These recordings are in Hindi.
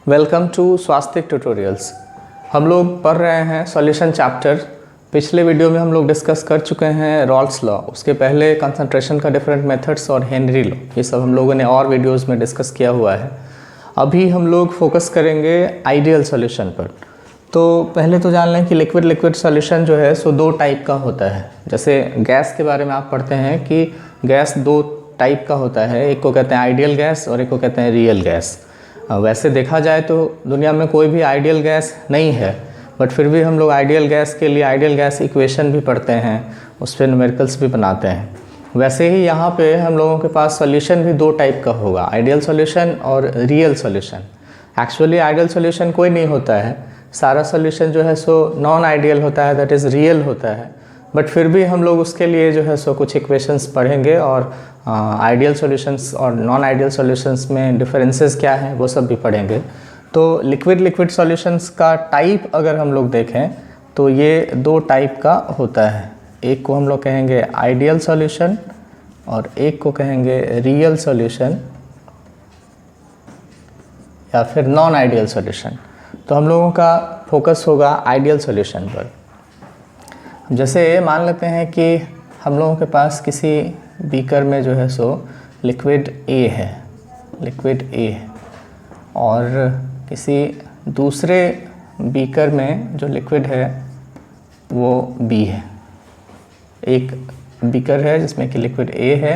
Welcome to Swastik tutorials. हम लोग पढ़ रहे हैं सॉल्यूशन चैप्टर। पिछले वीडियो में हम लोग डिस्कस कर चुके हैं रॉल्स लॉ, उसके पहले कंसंट्रेशन का डिफरेंट मेथड्स और हेनरी लॉ, ये सब हम लोगों ने और वीडियोस में डिस्कस किया हुआ है। अभी हम लोग फोकस करेंगे आइडियल सॉल्यूशन पर। तो पहले तो जान लें कि लिक्विड लिक्विड सॉल्यूशन जो है सो दो टाइप का होता है। जैसे गैस के बारे में आप पढ़ते हैं कि गैस दो टाइप का होता है, एक को कहते हैं आइडियल गैस और एक को कहते हैं रियल गैस। वैसे देखा जाए तो दुनिया में कोई भी आइडियल गैस नहीं है, बट फिर भी हम लोग आइडियल गैस के लिए आइडियल गैस इक्वेशन भी पढ़ते हैं, उस पर न्यूमेरिकल्स भी बनाते हैं। वैसे ही यहाँ पे हम लोगों के पास सॉल्यूशन भी दो टाइप का होगा, आइडियल सॉल्यूशन और real solution. Actually ideal solution कोई नहीं होता है, सारा सॉल्यूशन जो है सो नॉन आइडियल होता है, दैट इज़ रियल होता है। बट फिर भी हम लोग उसके लिए जो है सो कुछ इक्वेशंस पढ़ेंगे और आइडियल सॉल्यूशंस और नॉन आइडियल सॉल्यूशंस में डिफरेंसेस क्या हैं वो सब भी पढ़ेंगे। तो लिक्विड लिक्विड सॉल्यूशंस का टाइप अगर हम लोग देखें तो ये दो टाइप का होता है, एक को हम लोग कहेंगे आइडियल सॉल्यूशन और एक को कहेंगे रियल सॉल्यूशन या फिर नॉन आइडियल सॉल्यूशन। तो हम लोगों का फोकस होगा आइडियल सॉल्यूशन पर। जैसे मान लेते हैं कि हम लोगों के पास किसी बीकर में जो है सो लिक्विड ए है, लिक्विड ए है, और किसी दूसरे बीकर में जो लिक्विड है वो बी है। एक बीकर है जिसमें कि लिक्विड ए है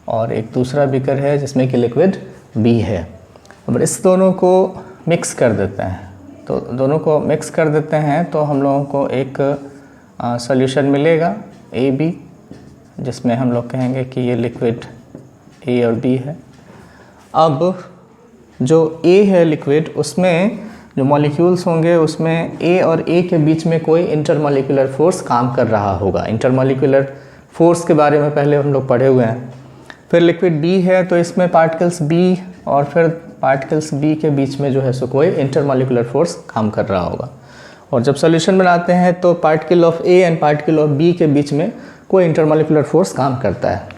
और एक दूसरा बीकर है जिसमें कि लिक्विड बी है। अब इस दोनों को मिक्स कर देते हैं, तो दोनों को मिक्स कर देते हैं तो हम लोगों को एक सॉल्यूशन मिलेगा ए बी, जिसमें हम लोग कहेंगे कि ये लिक्विड ए और बी है। अब जो ए है लिक्विड, उसमें जो मॉलिक्यूल्स होंगे उसमें ए और ए के बीच में कोई इंटरमॉलिक्यूलर फोर्स काम कर रहा होगा। इंटरमॉलिक्यूलर फोर्स के बारे में पहले हम लोग पढ़े हुए हैं। फिर लिक्विड बी है तो इसमें पार्टिकल्स बी और फिर पार्टिकल्स बी के बीच में जो है सो कोई इंटरमॉलिक्यूलर फोर्स काम कर रहा होगा। और जब सॉल्यूशन बनाते हैं तो particle of A and particle of B के बीच में कोई इंटरमॉलिक्यूलर फोर्स काम करता है।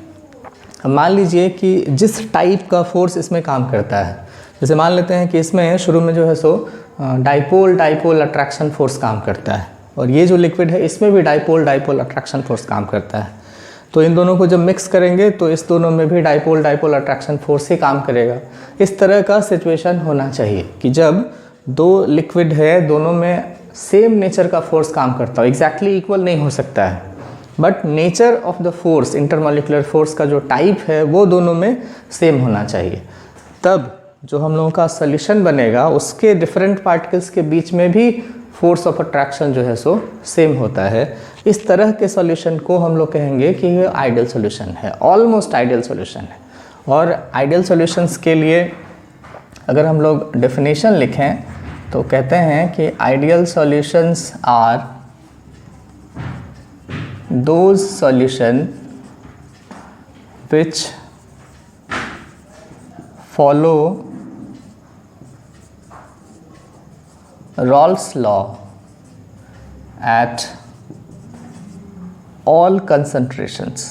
अब मान लीजिए कि जिस टाइप का फोर्स इसमें काम करता है, जैसे मान लेते हैं कि इसमें शुरू में जो है सो डाइपोल डाइपोल अट्रैक्शन फोर्स काम करता है, और ये जो लिक्विड है इसमें भी डाइपोल डाइपोल अट्रैक्शन फोर्स काम करता है। तो इन दोनों को जब मिक्स करेंगे तो इस दोनों में भी डाइपोल डाइपोल अट्रैक्शन फोर्स ही काम करेगा। इस तरह का सिचुएशन होना चाहिए कि जब दो लिक्विड है, दोनों में सेम नेचर का फोर्स काम करता हो। एग्जैक्टली इक्वल नहीं हो सकता है, but nature of the force, intermolecular force का जो टाइप है वो दोनों में सेम होना चाहिए। तब जो हम लोगों का सॉल्यूशन बनेगा उसके डिफरेंट पार्टिकल्स के बीच में भी फोर्स ऑफ अट्रैक्शन जो है सो सेम होता है। इस तरह के सॉल्यूशन को हम लोग कहेंगे कि ये आइडियल सॉल्यूशन है, ऑलमोस्ट आइडियल सॉल्यूशन है। और आइडियल सॉल्यूशंस के लिए अगर हम लोग डेफिनेशन लिखें तो कहते हैं कि ideal solutions are those solution which follow Raoult's law at all concentrations.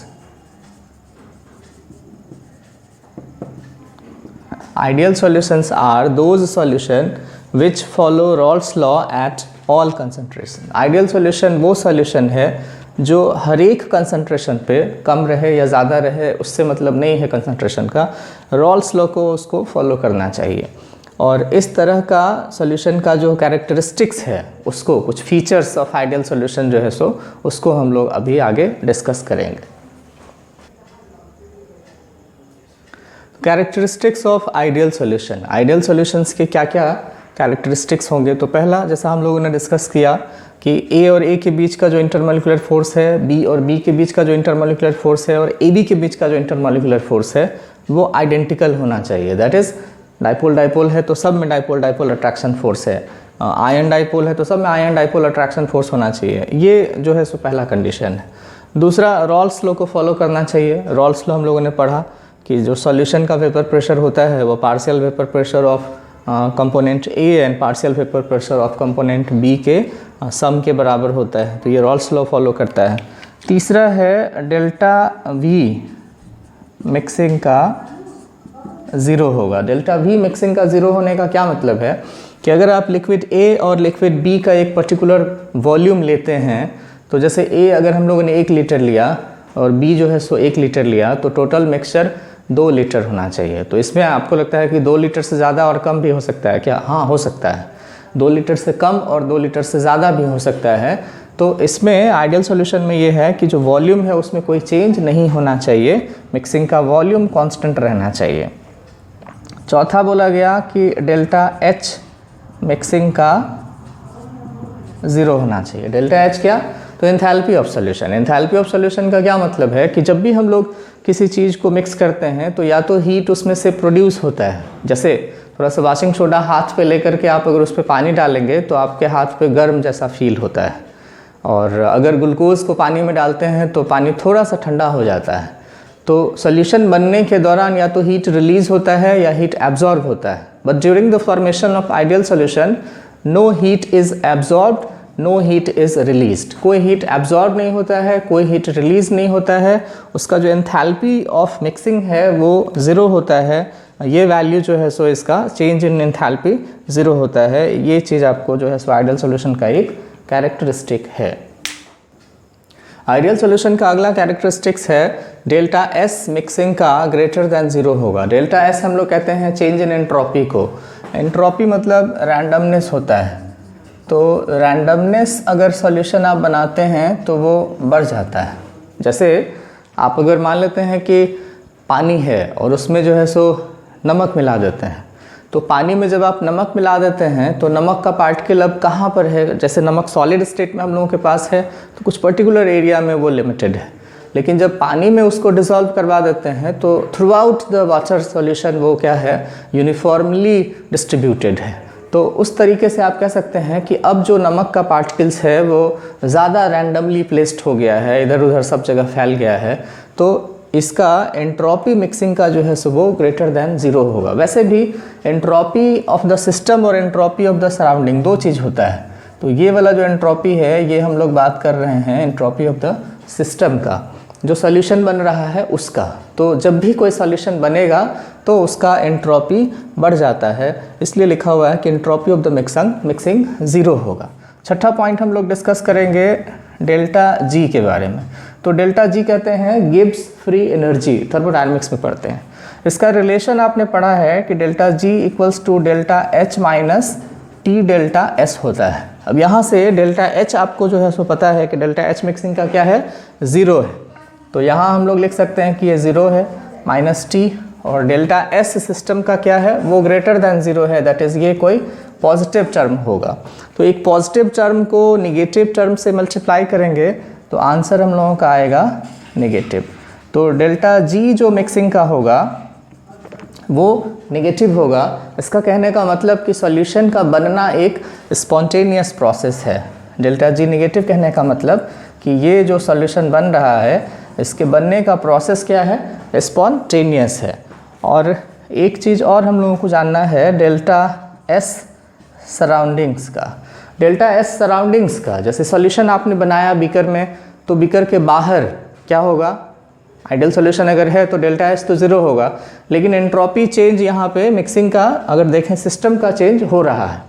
Ideal solutions are those solution which follow Raoult's law at all concentration. Ideal solution वो solution है जो हर एक कंसंट्रेशन पे कम रहे या ज़्यादा रहे, उससे मतलब नहीं है कंसंट्रेशन का। रॉल्स लॉ को उसको फॉलो करना चाहिए। और इस तरह का सॉल्यूशन का जो कैरेक्टरिस्टिक्स है, उसको कुछ फीचर्स ऑफ आइडियल सॉल्यूशन जो है सो उसको हम लोग अभी आगे डिस्कस करेंगे। Characteristics of ideal solution, ideal solutions के क्या क्या कैरेक्टरिस्टिक्स होंगे। तो पहला, जैसा हम लोगों ने डिस्कस किया कि ए और ए के बीच का जो इंटरमॉलिक्यूलर फोर्स है, बी और बी के बीच का जो इंटरमॉलिक्यूलर फोर्स है और ए बी के बीच का जो इंटरमॉलिक्यूलर फोर्स है वो आइडेंटिकल होना चाहिए। दैट इज़ डाइपोल डाइपोल है तो सब में डाइपोल डाइपोल अट्रैक्शन फोर्स है, आयन डाइपोल है तो सब में आयन डाइपोल अट्रैक्शन फोर्स होना चाहिए। ये जो है सो पहला कंडीशन है। दूसरा, रॉल्स लॉ को फॉलो करना चाहिए। रॉल्स लॉ हम लोगों ने पढ़ा कि जो सॉल्यूशन का वेपर प्रेशर होता है वो partial vapour pressure of component A and partial vapour pressure of component B के सम के बराबर होता है। तो ये रॉल्स लॉ फॉलो करता है। तीसरा है डेल्टा वी मिक्सिंग का ज़ीरो होगा। डेल्टा वी मिक्सिंग का ज़ीरो होने का क्या मतलब है कि अगर आप लिक्विड ए और लिक्विड बी का एक पर्टिकुलर वॉल्यूम लेते हैं, तो जैसे ए अगर हम लोगों ने 1 लीटर लिया और बी जो है सो 1 लीटर लिया, तो टोटल मिक्सचर 2 लीटर होना चाहिए। तो इसमें आपको लगता है कि 2 लीटर से ज़्यादा और कम भी हो सकता है क्या? हाँ, हो सकता है। 2 लीटर से कम और 2 लीटर से ज़्यादा भी हो सकता है। तो इसमें आइडियल सॉल्यूशन में ये है कि जो वॉल्यूम है उसमें कोई चेंज नहीं होना चाहिए, मिक्सिंग का वॉल्यूम कांस्टेंट रहना चाहिए। चौथा बोला गया कि डेल्टा एच मिक्सिंग का 0 होना चाहिए। डेल्टा एच क्या? तो enthalpy of solution. Enthalpy of solution का क्या मतलब है कि जब भी हम लोग किसी चीज़ को मिक्स करते हैं तो या तो हीट उसमें से प्रोड्यूस होता है, जैसे थोड़ा सा वॉशिंग सोडा हाथ पे लेकर के आप अगर उस पर पानी डालेंगे तो आपके हाथ पे गर्म जैसा फील होता है, और अगर ग्लूकोज को पानी में डालते हैं तो पानी थोड़ा सा ठंडा हो जाता है। तो सॉल्यूशन बनने के दौरान या तो हीट रिलीज होता है या हीट एब्जॉर्ब होता है, but during the formation of ideal solution no heat is absorbed, no heat is released. कोई हीट एब्जॉर्ब नहीं होता है, कोई हीट रिलीज नहीं होता है। उसका जो एंथैल्पी ऑफ मिक्सिंग है वो 0 होता है। ये वैल्यू जो है सो इसका चेंज इन एंथैल्पी 0 होता है। ये चीज़ आपको जो है सो आइडियल सॉल्यूशन का एक कैरेक्टरिस्टिक है। आइडियल सॉल्यूशन का अगला कैरेक्टरिस्टिक्स है डेल्टा एस मिक्सिंग का ग्रेटर दैन 0 होगा। डेल्टा एस हम लोग कहते हैं चेंज इन एंट्रोपी को। एंट्रोपी मतलब रैंडमनेस होता है। तो रैंडमनेस अगर सॉल्यूशन आप बनाते हैं तो वो बढ़ जाता है। जैसे आप अगर मान लेते हैं कि पानी है और उसमें जो है सो नमक मिला देते हैं, तो पानी में जब आप नमक मिला देते हैं तो नमक का पार्टिकल अब कहाँ पर है? जैसे नमक सॉलिड स्टेट में हम लोगों के पास है तो कुछ पर्टिकुलर एरिया में वो लिमिटेड है, लेकिन जब पानी में उसको डिसॉल्व करवा देते हैं तो through out the water solution वो क्या है? यूनिफॉर्मली डिस्ट्रीब्यूटेड है। तो उस तरीके से आप कह सकते हैं कि अब जो नमक का पार्टिकल्स है वो ज़्यादा रैंडमली प्लेस्ड हो गया है, इधर उधर सब जगह फैल गया है। तो इसका एंट्रोपी मिक्सिंग का जो है सो वो ग्रेटर दैन 0 होगा। वैसे भी एंट्रोपी ऑफ द सिस्टम और एंट्रोपी ऑफ द सराउंडिंग दो चीज़ होता है। तो ये वाला जो एंट्रोपी है ये हम लोग बात कर रहे हैं एंट्रोपी ऑफ द सिस्टम का, जो सॉल्यूशन बन रहा है उसका। तो जब भी कोई सॉल्यूशन बनेगा तो उसका एंट्रोपी बढ़ जाता है, इसलिए लिखा हुआ है कि एंट्रोपी ऑफ द मिक्सिंग 0 होगा। छठा पॉइंट हम लोग डिस्कस करेंगे डेल्टा जी के बारे में। तो डेल्टा जी कहते हैं गिब्स फ्री एनर्जी, थर्मोडायनेमिक्स में पढ़ते हैं। इसका रिलेशन आपने पढ़ा है कि delta G equals to delta H minus T delta S होता है। अब यहाँ से डेल्टा एच आपको जो है सो पता है कि डेल्टा एच मिक्सिंग का क्या है? 0 है। तो यहाँ हम लोग लिख सकते हैं कि ये 0 है माइनस टी, और डेल्टा एस सिस्टम का क्या है? वो ग्रेटर दैन 0 है, दैट इज़ ये कोई पॉजिटिव टर्म होगा। तो एक पॉजिटिव टर्म को निगेटिव टर्म से मल्टीप्लाई करेंगे तो आंसर हम लोगों का आएगा नेगेटिव। तो डेल्टा जी जो मिक्सिंग का होगा वो नेगेटिव होगा। इसका कहने का मतलब कि सॉल्यूशन का बनना एक स्पॉन्टेनियस प्रोसेस है। डेल्टा जी नेगेटिव कहने का मतलब कि ये जो सॉल्यूशन बन रहा है इसके बनने का प्रोसेस क्या है? स्पॉन्टेनियस है। और एक चीज़ और हम लोगों को जानना है डेल्टा एस सराउंडिंग्स का। डेल्टा एस सराउंडिंग्स का, जैसे सॉल्यूशन आपने बनाया बीकर में, तो बीकर के बाहर क्या होगा? आइडियल सॉल्यूशन अगर है तो डेल्टा एस तो 0 होगा, लेकिन एंट्रोपी चेंज यहाँ पे मिक्सिंग का अगर देखें सिस्टम का चेंज हो रहा है।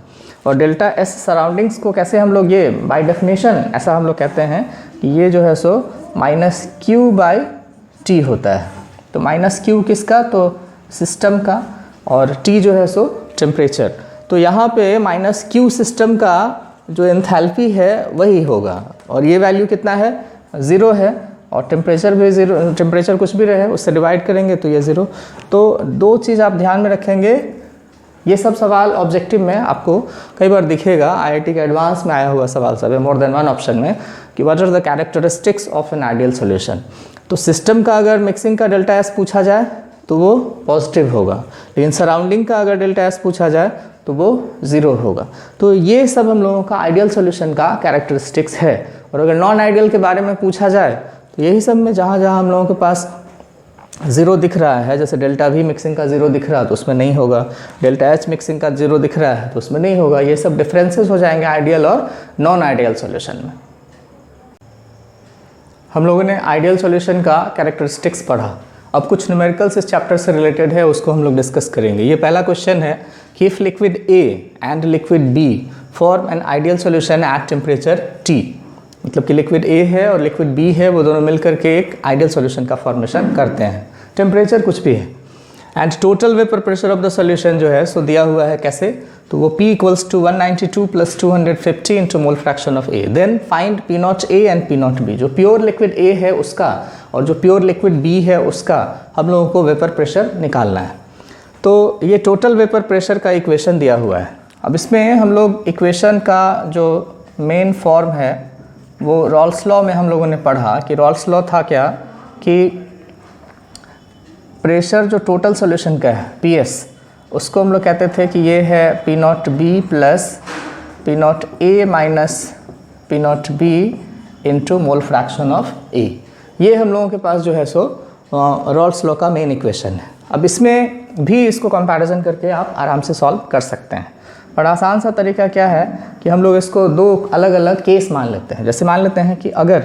और डेल्टा एस सराउंडिंग्स को कैसे हम लोग, ये बाय डेफिनेशन ऐसा हम लोग कहते हैं कि ये जो है so minus Q by T होता है। तो माइनस क्यू किसका? तो सिस्टम का, और टी जो है सो टेम्परेचर। तो यहाँ पे माइनस क्यू सिस्टम का जो एंथैल्पी है वही होगा, और ये वैल्यू कितना है? 0 है, और टेम्परेचर भी 0, टेम्परेचर कुछ भी रहे उससे डिवाइड करेंगे तो ये 0। तो दो चीज़ आप ध्यान में रखेंगे। ये सब सवाल ऑब्जेक्टिव में आपको कई बार दिखेगा, आईआईटी के एडवांस में आया हुआ सवाल सब है, मोर देन वन ऑप्शन में, कि what are the characteristics of an ideal solution. तो सिस्टम का अगर मिक्सिंग का डेल्टा एस पूछा जाए तो वो पॉजिटिव होगा, लेकिन सराउंडिंग का अगर डेल्टा एस पूछा जाए तो वो 0 होगा। तो ये सब हम लोगों का आइडियल सॉल्यूशन का कैरेक्टरिस्टिक्स है। और अगर नॉन आइडियल के बारे में पूछा जाए तो यही सब में जहाँ जहाँ हम लोगों के पास 0 दिख रहा है, जैसे डेल्टा वी मिक्सिंग का 0 दिख रहा है तो उसमें नहीं होगा, डेल्टा एच मिक्सिंग का 0 दिख रहा है तो उसमें नहीं होगा। ये सब डिफरेंसेस हो जाएंगे आइडियल और नॉन आइडियल सॉल्यूशन में। हम लोगों ने आइडियल सॉल्यूशन का कैरेक्टरिस्टिक्स पढ़ा। अब कुछ न्यूमेरिकल्स इस चैप्टर से रिलेटेड है, उसको हम लोग डिस्कस करेंगे। ये पहला क्वेश्चन है कि if liquid A and liquid B form an ideal solution at temperature T, मतलब कि लिक्विड ए है और लिक्विड बी है, वो दोनों मिलकर के एक आइडियल सॉल्यूशन का फॉर्मेशन करते हैं, टेम्परेचर कुछ भी है, and total vapour pressure of the solution जो है सो दिया हुआ है कैसे, तो वो P equals to 192 plus 250 into mole fraction of A। Then find P not A and P not B। जो प्योर लिक्विड A है उसका और जो प्योर लिक्विड B है उसका हम लोगों को वेपर प्रेशर निकालना है। तो ये टोटल वेपर प्रेशर का इक्वेशन दिया हुआ है। अब इसमें हम लोग इक्वेशन का जो मेन फॉर्म है वो रॉल्स लॉ में हम लोगों ने पढ़ा कि रॉल्स लॉ था क्या कि प्रेशर जो टोटल सॉल्यूशन का है PS, उसको हम लोग कहते थे कि ये है P not B plus P not A minus P not B into mole fraction of A। ये हम लोगों के पास जो है सो रॉल्स लॉ का मेन इक्वेशन है। अब इसमें भी इसको कंपैरिजन करके आप आराम से सॉल्व कर सकते हैं। बड़ा आसान सा तरीका क्या है कि हम लोग इसको दो अलग अलग केस मान लेते हैं। जैसे मान लेते हैं कि अगर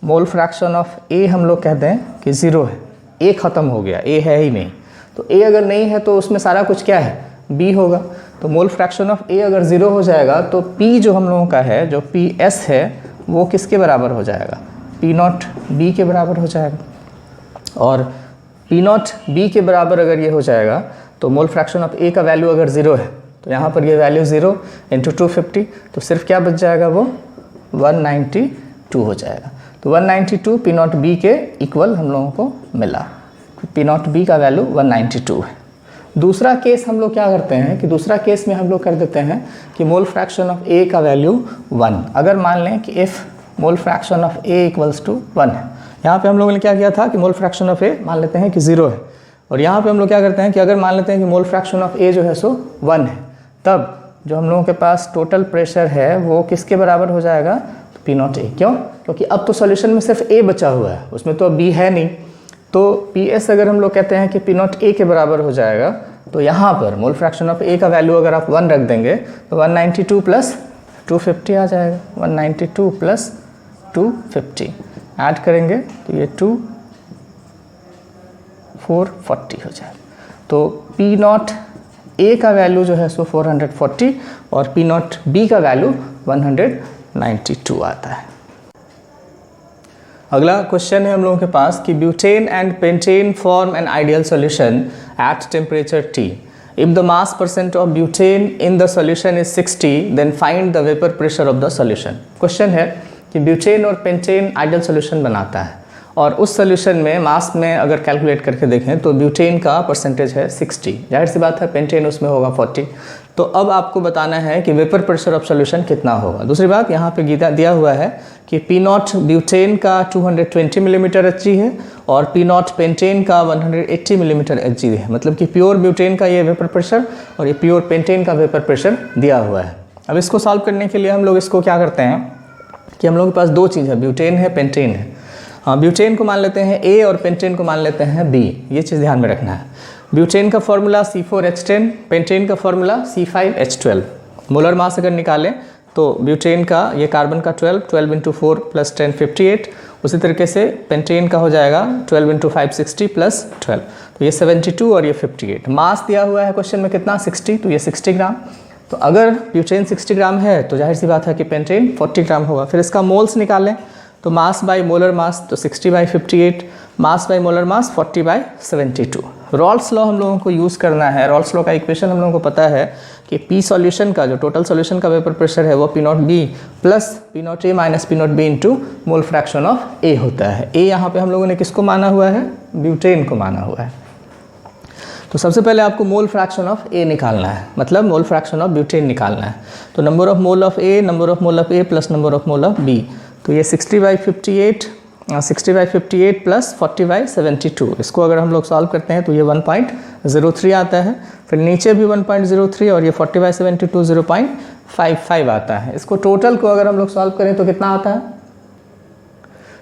मोल फ्रैक्शन ऑफ A हम लोग कहते हैं कि 0 है, A ख़त्म हो गया, A है ही नहीं, तो A अगर नहीं है तो उसमें सारा कुछ क्या है, B होगा। तो मोल फ्रैक्शन ऑफ A अगर 0 हो जाएगा तो P जो हम लोगों का है, जो PS है, वो किसके बराबर हो जाएगा, P नॉट B के बराबर हो जाएगा। और P नॉट B के बराबर अगर ये हो जाएगा तो मोल फ्रैक्शन ऑफ A का वैल्यू अगर 0 है तो यहाँ पर ये वैल्यू 0 इंटू 250, तो सिर्फ क्या बच जाएगा, वो 192 हो जाएगा। तो 192 P नॉट B के इक्वल हम लोगों को मिला। P नॉट B का वैल्यू 192 है। दूसरा केस हम लोग क्या करते हैं कि दूसरा केस में हम लोग कर देते हैं कि मोल फ्रैक्शन ऑफ A का वैल्यू 1। अगर मान लें कि if mole fraction of A equals to 1 है, यहाँ पे हम लोगों ने क्या किया था कि मोल फ्रैक्शन ऑफ A मान लेते हैं कि 0 है, और यहाँ पे हम लोग क्या करते हैं कि अगर मान लेते हैं कि मोल फ्रैक्शन ऑफ A जो है सो 1 है, तब जो हम लोगों के पास टोटल प्रेशर है वो किसके बराबर हो जाएगा, तो P नॉट A। क्यों? क्योंकि अब तो सॉल्यूशन में सिर्फ A बचा हुआ है, उसमें तो अब B है नहीं। तो PS अगर हम लोग कहते हैं कि P नॉट A के बराबर हो जाएगा, तो यहाँ पर मोल फ्रैक्शन ऑफ A का वैल्यू अगर आप 1 रख देंगे तो 192 प्लस 250 आ जाएगा। 192 प्लस 250 ऐड करेंगे तो ये 440 हो जाएगा। तो P नॉट A का वैल्यू जो है सो 440 और P नॉट B का वैल्यू 192 आता है। अगला क्वेश्चन है हम लोगों के पास कि butane and pentane form an ideal solution at temperature T। If the mass percent of butane in the solution is 60, then find the vapour pressure of the solution. Question है कि ब्यूटेन और पेंटेन आइडियल सॉल्यूशन बनाता है और उस सॉल्यूशन में मास में अगर कैलकुलेट करके देखें तो ब्यूटेन का परसेंटेज है 60, जाहिर सी बात है पेंटेन उसमें होगा 40। तो अब आपको बताना है कि वेपर प्रेशर ऑफ सॉल्यूशन कितना होगा। दूसरी बात यहाँ पे दिया हुआ है कि P नॉट ब्यूटेन का 220 मिलीमीटर Hg है और P नॉट पेंटेन का 180 मिलीमीटर Hg है, मतलब कि प्योर ब्यूटेन का ये वेपर प्रेशर और ये प्योर पेंटेन का वेपर प्रेशर दिया हुआ है। अब इसको सॉल्व करने के लिए हम लोग इसको क्या करते हैं कि हम लोग के पास दो चीज़ है, ब्यूटेन है, पेंटेन है। हाँ, ब्यूटेन को मान लेते हैं A और पेंटेन को मान लेते हैं B, ये चीज़ ध्यान में रखना है। ब्यूटेन का फॉर्मूला C4H10, पेंटेन का फॉर्मूला C5H12। मोलर मास अगर निकालें तो ब्यूटेन का ये कार्बन का 12 इंटू 4 प्लस 10 58, उसी तरीके से पेंटेन का हो जाएगा 12 इंटू 5 60 प्लस 12, तो ये 72 और ये 58। मास दिया हुआ है क्वेश्चन में कितना, 60, तो ये 60 ग्राम। तो अगर ब्यूटेन 60 ग्राम है तो जाहिर सी बात है कि पेंटेन 40 ग्राम होगा। फिर इसका मोल्स निकालें तो मास बाई मोलर मास तो 60/58, mass by molar mass 40/72। Rawls law हम लोगों को यूज़ करना है। रॉल्स लॉ का इक्वेशन हम लोगों को पता है कि P सॉल्यूशन का जो टोटल सॉल्यूशन का वेपर प्रेशर है वो P not B plus P not A minus P not B into mole fraction of A होता है। A यहाँ पे हम लोगों ने किसको माना हुआ है, ब्यूटेन को माना हुआ है। तो सबसे पहले आपको मोल फ्रैक्शन ऑफ A निकालना है, मतलब मोल फ्रैक्शन ऑफ ब्यूटेन निकालना है। तो number of mole of A, number of mole of A plus number of mole of B, तो ये 60/58 प्लस 40/72, इसको अगर हम लोग सॉल्व करते हैं तो ये 1.03 आता है। फिर नीचे भी 1.03 और ये 40/72 0.55 आता है। इसको टोटल को अगर हम लोग सॉल्व करें तो कितना आता है,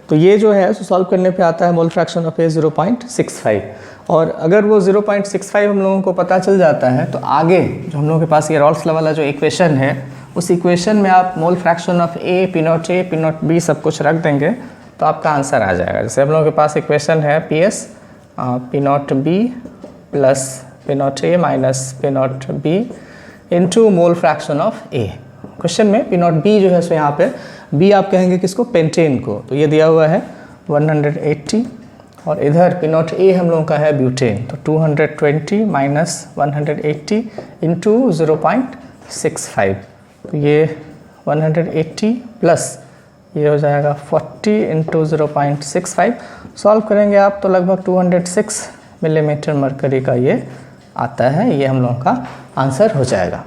तो ये जो है सॉल्व करने पे आता है मोल फ्रैक्शन ऑफ A 0.65। और अगर वो 0.65 हम लोगों को पता चल जाता है तो आगे जो हम लोगों के पास ये रॉल्स लॉ वाला जो इक्वेशन है उस इक्वेशन में आप मोल fraction of A, P not B सब कुछ रख देंगे तो आपका आंसर आ जाएगा। जैसे हम लोगों के पास इक्वेशन है PS P not be plus P not a minus P not be into mole fraction of A. Question में पी नॉट बी जो है सो यहाँ पे बी आप कहेंगे किसको, पेंटेन को, तो ये दिया हुआ है 180 और इधर पी नॉट ए हम लोगों का है ब्यूटेन, तो 220 माइनस 180 इंटू 0.65, तो ये 180 प्लस ये हो जाएगा 40 इंटू 0.65। सॉल्व करेंगे आप तो लगभग 206 मिलीमीटर मरकरी का ये आता है, ये हम लोगों का आंसर हो जाएगा।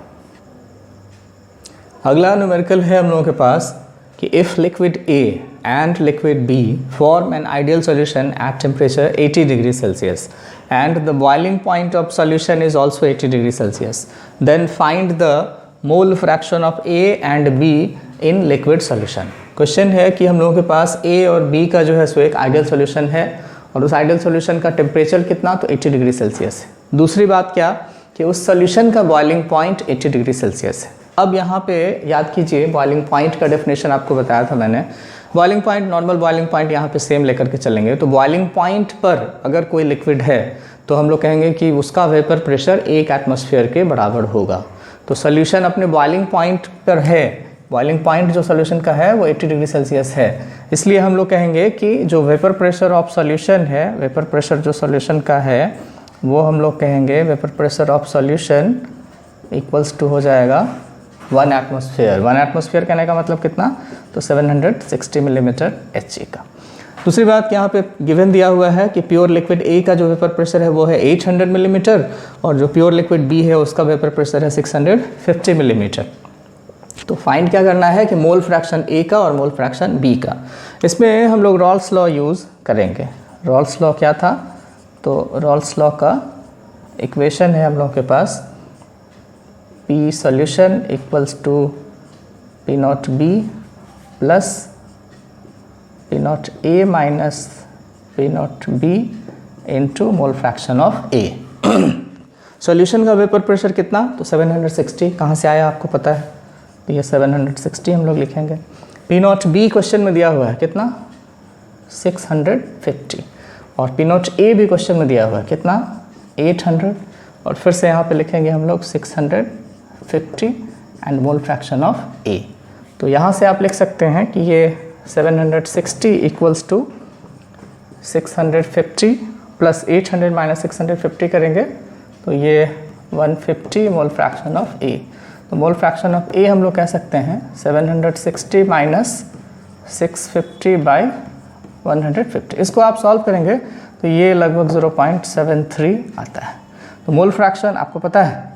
अगला न्यूमेरिकल है हम लोगों के पास कि if liquid A and liquid B form an ideal solution at temperature 80 degree Celsius and the boiling point of solution is also 80 degree Celsius, then find the mole fraction of A and B in liquid solution। Question है कि हम लोगों के पास A और B का जो है सो एक आइडियल सॉल्यूशन है और उस आइडियल सॉल्यूशन का टेम्परेचर कितना, तो 80 डिग्री सेल्सियस है। दूसरी बात क्या कि उस सॉल्यूशन का बॉइलिंग पॉइंट 80 डिग्री सेल्सियस है। अब यहाँ पे याद कीजिए बॉइलिंग पॉइंट का डेफिनेशन आपको बताया था मैंने। Boiling point, normal boiling point यहाँ पे सेम लेकर के चलेंगे, तो बॉइलिंग पॉइंट पर अगर कोई लिक्विड है तो हम लोग कहेंगे कि उसका वेपर प्रेशर 1 एटमॉस्फेयर के बराबर होगा। तो सोल्यूशन अपने बॉइलिंग पॉइंट पर है, बॉइलिंग पॉइंट जो सोल्यूशन का है वो 80 डिग्री सेल्सियस है, इसलिए हम लोग कहेंगे कि जो वेपर प्रेशर ऑफ सोल्यूशन है, वेपर प्रेशर जो सोल्यूशन का है वो हम लोग कहेंगे vapour pressure of solution equals to हो जाएगा 1 एटमॉस्फेयर। 1 एटमॉस्फेयर कहने का मतलब कितना, तो 760 मिलीमीटर Hg का। दूसरी बात यहाँ पे गिवन दिया हुआ है कि प्योर लिक्विड A का जो वेपर प्रेशर है वो है 800 मिलीमीटर और जो प्योर लिक्विड B है उसका वेपर प्रेशर है 650 मिलीमीटर। तो फाइंड क्या करना है कि मोल फ्रैक्शन A का और मोल फ्रैक्शन B का। इसमें हम लोग रॉल्स लॉ यूज़ करेंगे। रॉल्स लॉ क्या था, तो रॉल्स लॉ का इक्वेशन है हम लोग के पास P solution equals to P naught B plus P naught A minus P naught B into mole fraction of A। Solution का वेपर प्रेशर कितना, तो 760, कहाँ से आया आपको पता है, तो ये 760 हम लोग लिखेंगे। P naught B क्वेश्चन में दिया हुआ है कितना, 650 और P naught A भी क्वेश्चन में दिया हुआ है कितना, 800 और फिर से यहाँ पे लिखेंगे हम लोग 650 and mole fraction of A। तो यहाँ से आप लिख सकते हैं कि ये 760 इक्वल्स टू 650 प्लस 800 माइनस 650 करेंगे तो ये 150 मोल फ्रैक्शन ऑफ A। तो मोल फ्रैक्शन ऑफ A हम लोग कह सकते हैं 760 माइनस 650 बाई 150। इसको आप सॉल्व करेंगे तो ये लगभग 0.73 आता है। तो मोल फ्रैक्शन आपको पता है,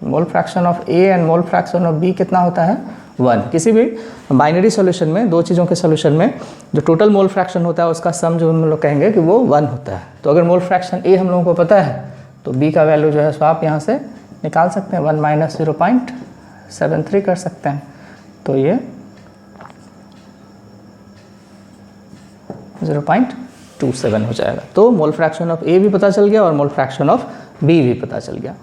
मोल fraction of A and mole fraction of B कितना होता है, 1। किसी भी बाइनरी सॉल्यूशन में, दो चीज़ों के सॉल्यूशन में जो टोटल मोल फ्रैक्शन होता है उसका सम जो हम लोग कहेंगे कि वो 1 होता है। तो अगर मोल फ्रैक्शन A हम लोगों को पता है तो B का वैल्यू जो है सो आप यहाँ से निकाल सकते हैं, 1 माइनस 0.73 कर सकते हैं, तो ये 0.27 हो जाएगा। तो मोल फ्रैक्शन ऑफ A भी पता चल गया और मोल फ्रैक्शन ऑफ B भी पता चल गया।